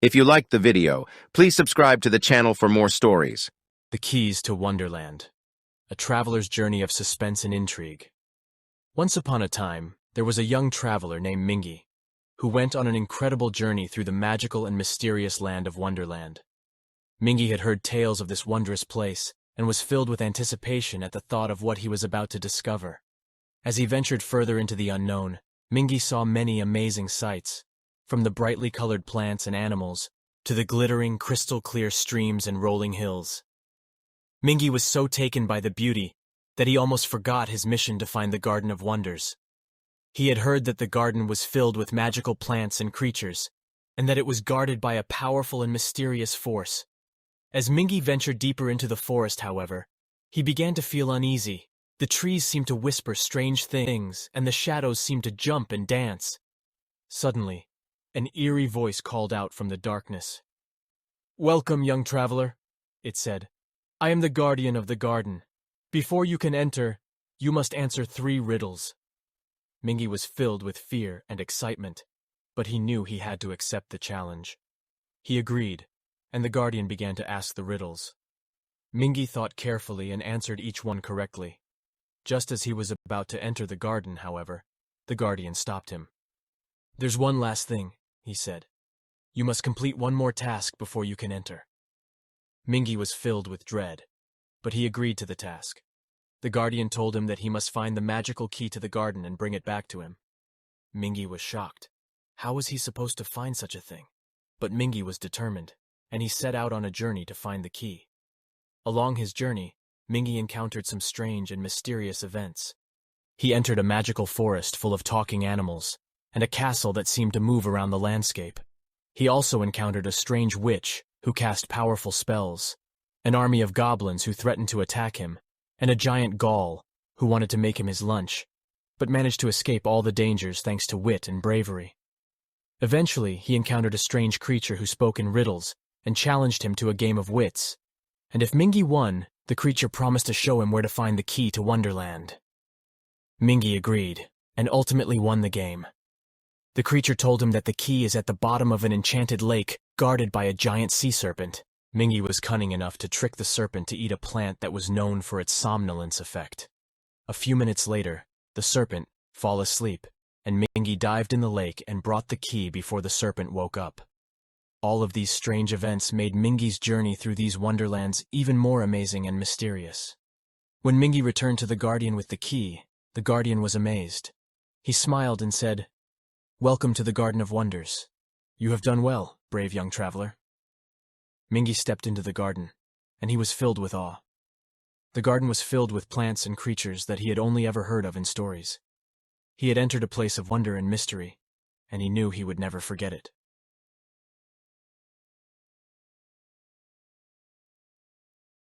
If you liked the video, please subscribe to the channel for more stories. The Keys to Wonderland. A traveler's journey of suspense and intrigue. Once upon a time, there was a young traveler named Mingy, who went on an incredible journey through the magical and mysterious land of Wonderland. Mingy had heard tales of this wondrous place and was filled with anticipation at the thought of what he was about to discover. As he ventured further into the unknown, Mingy saw many amazing sights, from the brightly colored plants and animals to the glittering, crystal-clear streams and rolling hills. Mingy was so taken by the beauty that he almost forgot his mission to find the Garden of Wonders. He had heard that the garden was filled with magical plants and creatures, and that it was guarded by a powerful and mysterious force. As Mingy ventured deeper into the forest, however, he began to feel uneasy. The trees seemed to whisper strange things, and the shadows seemed to jump and dance. Suddenly, an eerie voice called out from the darkness. "Welcome, young traveler," it said. "I am the guardian of the garden. Before you can enter, you must answer 3 riddles." Mingy was filled with fear and excitement, but he knew he had to accept the challenge. He agreed, and the guardian began to ask the riddles. Mingy thought carefully and answered each one correctly. Just as he was about to enter the garden, however, the guardian stopped him. "There's one last thing," he said. "You must complete one more task before you can enter." Mingy was filled with dread, but he agreed to the task. The guardian told him that he must find the magical key to the garden and bring it back to him. Mingy was shocked. How was he supposed to find such a thing? But Mingy was determined, and he set out on a journey to find the key. Along his journey, Mingy encountered some strange and mysterious events. He entered a magical forest full of talking animals, and a castle that seemed to move around the landscape. He also encountered a strange witch who cast powerful spells, an army of goblins who threatened to attack him, and a giant Gaul who wanted to make him his lunch, but managed to escape all the dangers thanks to wit and bravery. Eventually, he encountered a strange creature who spoke in riddles and challenged him to a game of wits, and if Mingy won, the creature promised to show him where to find the key to Wonderland. Mingy agreed, and ultimately won the game. The creature told him that the key is at the bottom of an enchanted lake guarded by a giant sea serpent. Mingy was cunning enough to trick the serpent to eat a plant that was known for its somnolence effect. A few minutes later, the serpent fell asleep, and Mingy dived in the lake and brought the key before the serpent woke up. All of these strange events made Mingy's journey through these wonderlands even more amazing and mysterious. When Mingy returned to the guardian with the key, the guardian was amazed. He smiled and said, "Welcome to the Garden of Wonders. You have done well, brave young traveler." Mingy stepped into the garden, and he was filled with awe. The garden was filled with plants and creatures that he had only ever heard of in stories. He had entered a place of wonder and mystery, and he knew he would never forget it.